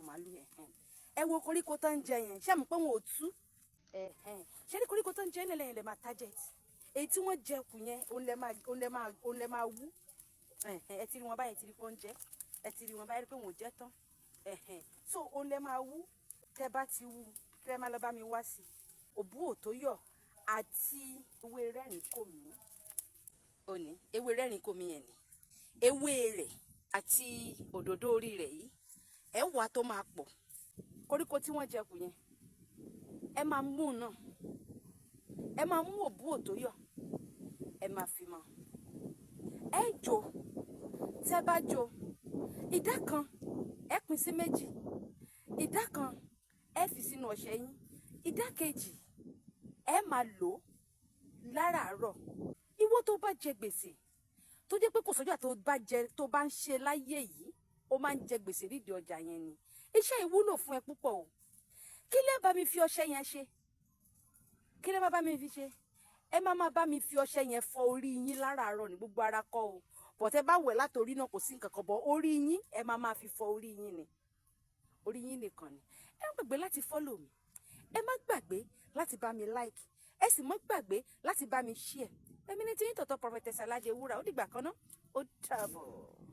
màálù yẹn ẹ wo koríko tó ń jẹ yẹn ṣé mo pé wọn ò tú ṣé ní koríko tó ń jẹ nílẹ̀ yẹn lè máa target èyí tí wọ́n jẹ kù yẹn òun lè máa wú ẹ ti rí wọn báyìí ẹ ti rí pé wọ́n jẹ ẹ ti rí wọn báyìí pé wọn ò jẹ tán so òun lè máa wú tẹ́ bá ti wú kí ẹ máa lọ bá mi wá sí òbú òtóyọ̀ àti ewé rẹ́rìn kò mí òní ewé rẹ́rìn kò mí yẹn ni ewé rẹ̀ àti òdòdó orí rẹ̀ yìí ẹ wà tó máa pọ̀ koríko tí wọ́n jẹ kù yẹn ẹ máa mú náà ẹ máa mú òbú òtóyọ̀ ẹ máa fi mọ́ ẹ jò tẹ́ bá jò ìdá kan ẹ pín sí méjì ìdá kan ẹ fi sínú ọṣẹ yín ìdá kejì ẹ máa lò láràárọ̀ ìwọ tó bá jẹ gbèsè tó jẹ́ pé kò sọ́jà tó bá ń ṣe láyé yìí ó máa ń jẹ gbèsè nídìí ọjà yẹn ni iṣẹ́ ìwúlò fún ẹ púpọ̀ o kí lẹ bá mi fi ọṣẹ yẹn ṣe kí lẹ bá mi fi ṣe ẹ má bá mi fi ọṣẹ yẹn fọ orí yín láràárọ̀ ní gbogbo ara kọ́ o bọ̀tẹ́ bá wẹ̀ látòrí náà kò sí nǹkan kan bọ̀ orí yín ẹ má fi fọ orí yín ni orí yín nìkan ni ẹ má gbàgbé láti follow mi ẹ má gbàgbé láti bá mi like ẹ sì má gbàgbé láti bá mi share èmi ní tí yín tọ̀tọ̀ Prophetess Aládé Wúrà ó dìgbà kan náà ó dàbọ̀.